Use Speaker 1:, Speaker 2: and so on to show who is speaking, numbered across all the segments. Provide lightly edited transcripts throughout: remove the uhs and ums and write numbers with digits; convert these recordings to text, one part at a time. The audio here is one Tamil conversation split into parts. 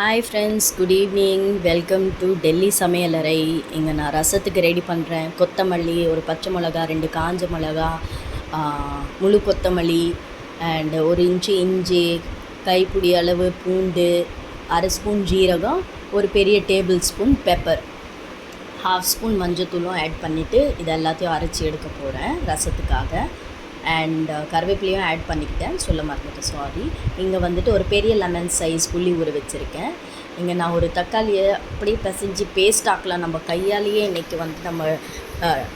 Speaker 1: Hi friends, good evening. Welcome to Delhi சமையலறை. இங்கே நான் ரசத்துக்கு ரெடி பண்ணுறேன். கொத்தமல்லி, ஒரு பச்சை மிளகா, 2 காஞ்ச மிளகா, முழு கொத்தமல்லி அண்ட் 1 இன்ச்சு இஞ்சி, கைப்பிடி அளவு பூண்டு, 1/2 ஸ்பூன் ஜீரகம், ஒரு பெரிய டேபிள் ஸ்பூன் பெப்பர், 1/2 ஸ்பூன் மஞ்சத்தூளும் ஆட் பண்ணிவிட்டு இது எல்லாத்தையும் அரைச்சி எடுக்க போகிறேன் ரசத்துக்காக. அண்ட் கருவேப்பிலையும் ஆட் பண்ணிக்கிட்டேன், சொல்ல மறந்துட்டேன், சாரி. இங்கே வந்துட்டு ஒரு பெரிய லெமன் சைஸ் புளி ஊற வச்சுருக்கேன். இங்கே நான் ஒரு தக்காளியை அப்படியே பிசைஞ்சு பேஸ்ட் ஆக்கலாம், நம்ம கையாலேயே இன்றைக்கி வந்து நம்ம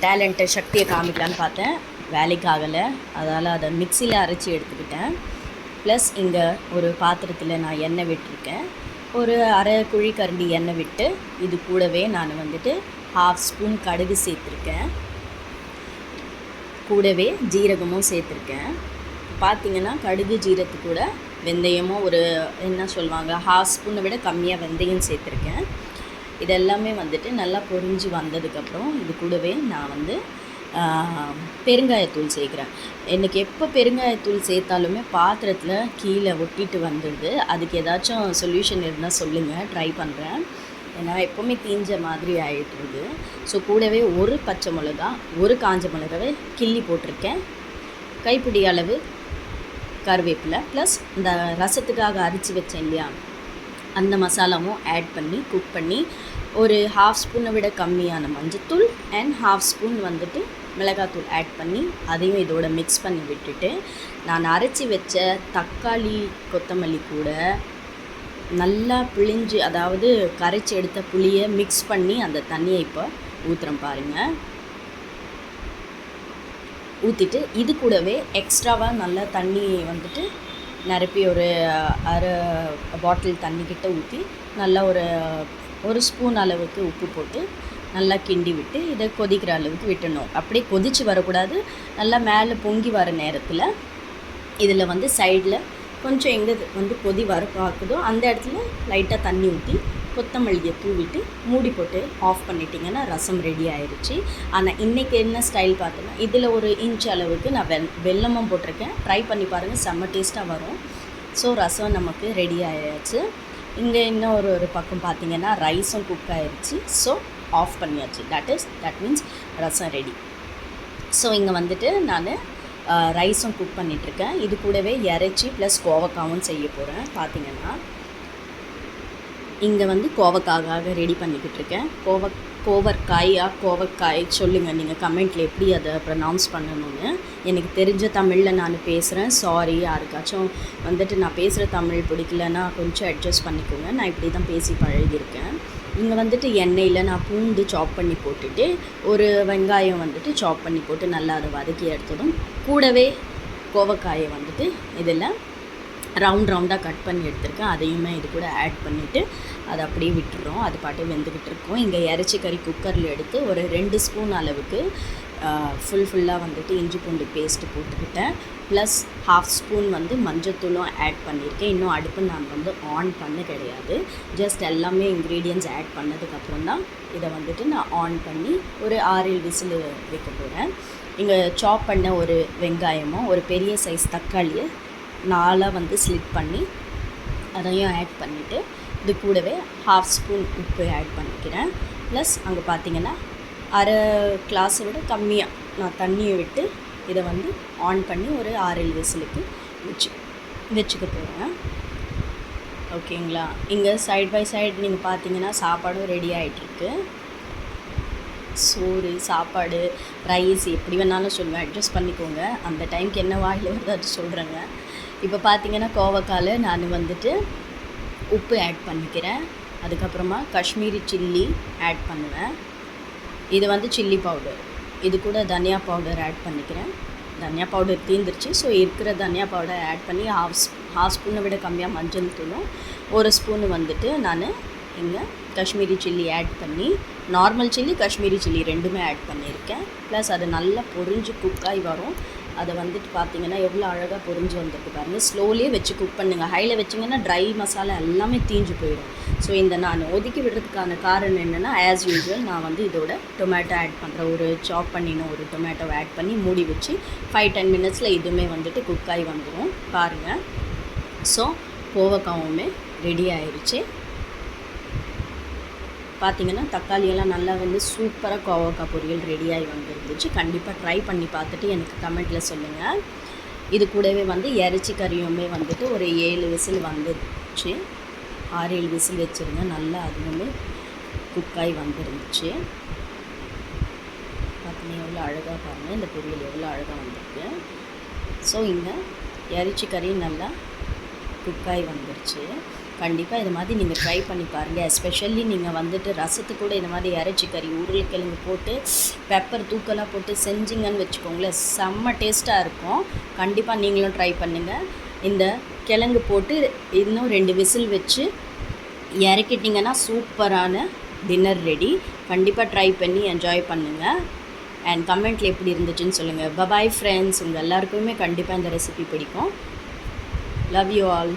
Speaker 1: டேலண்ட்டை சக்தியை காமிக்கலான்னு பார்த்தேன், வேலைக்கு ஆகலை. அதால் அதை மிக்சியில் அரைச்சி எடுத்துக்கிட்டேன். ப்ளஸ் இங்கே ஒரு பாத்திரத்தில் நான் எண்ணெய் விட்டுருக்கேன். ஒரு அரை குழி கரண்டி எண்ணெய் விட்டு இது கூடவே நான் வந்துட்டு 1/2 ஸ்பூன் கடுகு சேர்த்துருக்கேன், கூடவே ஜீரகமும் சேர்த்துருக்கேன். பார்த்திங்கன்னா கடுகு ஜீரகத்து கூட வெந்தயமும் ஒரு என்ன சொல்லுவாங்க 1/2 ஸ்பூனை விட கம்மியாக வெந்தயம் சேர்த்துருக்கேன். இதெல்லாமே வந்துட்டு நல்லா பொரிஞ்சு வந்ததுக்கப்புறம் இது கூடவே நான் வந்து பெருங்காயத்தூள் சேர்க்குறேன். எனக்கு எப்போ பெருங்காயத்தூள் சேர்த்தாலுமே பாத்திரத்தில் கீழே ஒட்டிட்டு வந்துடுது. அதுக்கு ஏதாச்சும் சொல்யூஷன் இருந்தால் சொல்லுங்கள், ட்ரை பண்ணுறேன். ஏன்னா எப்போவுமே தீஞ்ச மாதிரி ஆகிட்டுருது. ஸோ கூடவே ஒரு பச்சை மிளகா, ஒரு காஞ்ச மிளகாவை கிள்ளி போட்டிருக்கேன், கைப்பிடி அளவு கருவேப்பிலை, ப்ளஸ் இந்த ரசத்துக்காக அரைச்சி வச்சேன் இல்லையா, அந்த மசாலாவும் ஆட் பண்ணி குக் பண்ணி ஒரு 1/2 ஸ்பூனை விட கம்மியான மஞ்சத்தூள் அண்ட் 1/2 ஸ்பூன் வந்துட்டு மிளகாத்தூள் ஆட் பண்ணி அதையும் இதோட மிக்ஸ் பண்ணி விட்டுட்டு நான் அரைச்சி வச்ச தக்காளி கொத்தமல்லி கூட நல்லா பிழிஞ்சு, அதாவது கரைச்சி எடுத்த புளியை மிக்ஸ் பண்ணி அந்த தண்ணியை இப்போ ஊற்றுறேன் பாருங்கள். ஊற்றிட்டு இது கூடவே எக்ஸ்ட்ராவாக நல்லா தண்ணி வந்துட்டு நிரப்பி ஒரு அரை பாட்டில் தண்ணிக்கிட்ட ஊற்றி நல்லா ஒரு ஸ்பூன் அளவுக்கு உப்பு போட்டு நல்லா கிண்டி விட்டு இதை கொதிக்கிற அளவுக்கு விட்டணும். அப்படியே கொதித்து வரக்கூடாது. நல்லா மேலே பொங்கி வர நேரத்தில் இதில் வந்து சைடில் கொஞ்சம் எங்கே வந்து கொதி வர பார்க்குதோ அந்த இடத்துல லைட்டாக தண்ணி ஊற்றி கொத்தமல்லியை தூவிட்டு மூடி போட்டு ஆஃப் பண்ணிட்டிங்கன்னா ரசம் ரெடி ஆயிடுச்சு. ஆனால் இன்றைக்கி என்ன ஸ்டைல் பார்த்தோன்னா இதில் ஒரு இன்ச் அளவுக்கு நான் வெல்லமும் போட்டிருக்கேன். ட்ரை பண்ணி பாருங்கள், செம்ம டேஸ்ட்டாக வரும். ஸோ ரசம் நமக்கு ரெடி ஆயாச்சு. இங்கே இன்னும் ஒரு பக்கம் பார்த்திங்கன்னா ரைஸும் குக் ஆயிடுச்சு. ஸோ ஆஃப் பண்ணியாச்சு. That means rasam ready. So இங்கே வந்துட்டு நான் ரைஸும் குக் பண்ணிகிட்ருக்கேன். இது கூடவே இறைச்சி ப்ளஸ் கோவக்காவும் செய்ய போகிறேன். பார்த்திங்கன்னா இங்கே வந்து கோவக்காக ரெடி பண்ணிக்கிட்டு இருக்கேன். கோவக்காய் சொல்லுங்கள் நீங்கள் கமெண்ட்டில் எப்படி அதை ப்ரொனவுன்ஸ் பண்ணணும்னு. எனக்கு தெரிஞ்ச தமிழில் நான் பேசுகிறேன், சாரி. யாருக்காச்சும் வந்துட்டு நான் பேசுகிற தமிழ் பிடிக்கலன்னா கொஞ்சம் அட்ஜஸ்ட் பண்ணிக்கோங்க. நான் இப்படி தான் பேசி பழகியிருக்கேன். இங்கே வந்துட்டு எண்ணெயில் நான் பூண்டு சாப் பண்ணி போட்டுட்டு ஒரு வெங்காயம் வந்துட்டு சாப் பண்ணி போட்டு நல்லா அதை வதக்கி எடுத்ததும் கூடவே கோவக்காயை வந்துட்டு இதில் ரவுண்டாக கட் பண்ணி எடுத்துருக்கேன். அதையுமே இது கூட ஆட் பண்ணிவிட்டு அதை அப்படியே விட்டுறோம். அது பாட்டு வெந்துக்கிட்டு இருக்கோம். இங்கே இறைச்சி கறி குக்கரில் எடுத்து ஒரு 2 ஸ்பூன் அளவுக்கு ஃபுல்லாக வந்துட்டு இஞ்சி பூண்டு பேஸ்ட்டு போட்டுக்கிட்டேன். ப்ளஸ் 1/2 ஸ்பூன் வந்து மஞ்சத்தூளும் ஆட் பண்ணியிருக்கேன். இன்னும் அடுப்பு நான் வந்து ஆன் பண்ண கிடையாது. ஜஸ்ட் எல்லாமே இன்க்ரீடியன்ட்ஸ் ஆட் பண்ணதுக்கப்புறம் தான் இதை வந்துட்டு நான் ஆன் பண்ணி ஒரு 6-7 விசில் வைக்க போகிறேன். இங்கே சாப் பண்ண ஒரு வெங்காயமும் ஒரு பெரிய சைஸ் தக்காளியை 4 வந்து ஸ்லிட் பண்ணி அதையும் ஆட் பண்ணிவிட்டு இது கூடவே 1/2 ஸ்பூன் உப்பு ஆட் பண்ணிக்கிறேன். ப்ளஸ் அங்கே பார்த்திங்கன்னா அரை கிளாஸை விட கம்மியாக நான் தண்ணியை விட்டு இதை வந்து ஆன் பண்ணி ஒரு 6-7 விசிலுக்கு வச்சுக்க போகிறேன். ஓகேங்களா. இங்கே சைட் பை சைடு நீங்கள் பார்த்தீங்கன்னா சாப்பாடும் ரெடி ஆகிட்டுருக்கு. சோறு, சாப்பாடு, ரைஸ் எப்படி வேணாலும் சொல்லுவேன், அட்ஜஸ்ட் பண்ணிக்கோங்க. அந்த டைமுக்கு என்ன வாயில் வருதோ அது சொல்கிறேங்க. இப்போ பார்த்திங்கன்னா கோவக்காயில் நான் வந்துட்டு உப்பு ஆட் பண்ணிக்கிறேன். அதுக்கப்புறமா காஷ்மீரி சில்லி ஆட் பண்ணுவேன். இது வந்து சில்லி பவுடர். இது கூட தனியா பவுடர் ஆட் பண்ணிக்கிறேன். தனியா பவுடர் தீர்ந்துருச்சு. ஸோ இருக்கிற தனியா பவுடர் ஆட் பண்ணி 1/2 ஸ்பூனை விட கம்மியாக மஞ்சள் தூளும் 1 ஸ்பூனு வந்துட்டு நான் இங்கே காஷ்மீரி சில்லி ஆட் பண்ணி, நார்மல் சில்லி காஷ்மீரி சில்லி ரெண்டுமே ஆட் பண்ணியிருக்கேன். ப்ளஸ் அது நல்லா பொரிஞ்சு குக்காகி வரும். அதை வந்துட்டு பார்த்திங்கன்னா எவ்வளோ அழகாக பொரிஞ்சு வந்துருக்கு பாருங்கள். ஸ்லோலியே வச்சு குக் பண்ணுங்கள். ஹையில் வச்சிங்கன்னா ட்ரை மசாலா எல்லாமே தீஞ்சு போயிடும். ஸோ இந்த நான் ஒதுக்கி விடுறதுக்கான காரணம் என்னென்னா, ஆஸ் யூஸ்வல் நான் வந்து இதோட டொமேட்டோ ஆட் பண்ணுறேன். ஒரு சாப் பண்ணின ஒரு டொமேட்டோவை ஆட் பண்ணி மூடி வச்சு 5-10 மினிட்ஸில் இதுவுமே வந்துட்டு குக்காகி வந்துடும் பாருங்கள். ஸோ கோவக்காவுமே ரெடி ஆயிடுச்சு. பார்த்தீங்கன்னா தக்காளியெல்லாம் நல்லா வந்து சூப்பராக கோவக்காய் பொரியல் ரெடியாகி வந்துருந்துச்சு. கண்டிப்பாக ட்ரை பண்ணி பார்த்துட்டு எனக்கு கமெண்ட்டில் சொல்லுங்கள். இது கூடவே வந்து இறைச்சி கறியுமே வந்துட்டு ஒரு 7 விசில் வந்துருச்சு. 6-7 விசில் வச்சுருங்க. நல்லா அதுவுமே குக்காய் வந்துருந்துச்சு. பார்த்தீங்கன்னா எவ்வளோ அழகாக பாருங்கள், இந்த பொரியல் எவ்வளோ அழகாக வந்திருக்கு. ஸோ இந்த இறைச்சி கறி நல்லா குக்காய் வந்துருச்சு. கண்டிப்பாக இது மாதிரி நீங்கள் ட்ரை பண்ணி பாருங்கள். எஸ்பெஷலி நீங்கள் வந்துட்டு ரசத்துக்கு கூட இது மாதிரி இறைச்சி கறி உருளைக்கிழங்கு போட்டு பெப்பர் தூக்கலாக போட்டு செஞ்சிங்கன்னு வச்சுக்கோங்களேன், செம்ம டேஸ்ட்டாக இருக்கும். கண்டிப்பாக நீங்களும் ட்ரை பண்ணுங்கள். இந்த கிழங்கு போட்டு இன்னும் 2 விசில் வச்சு இறக்கிட்டிங்கன்னா சூப்பரான டின்னர் ரெடி. கண்டிப்பாக ட்ரை பண்ணி என்ஜாய் பண்ணுங்கள். அண்ட் கமெண்ட்டில் எப்படி இருந்துச்சுன்னு சொல்லுங்கள். Bye bye friends. உங்கள் எல்லாருக்குமே கண்டிப்பாக இந்த ரெசிபி பிடிக்கும். Love you all.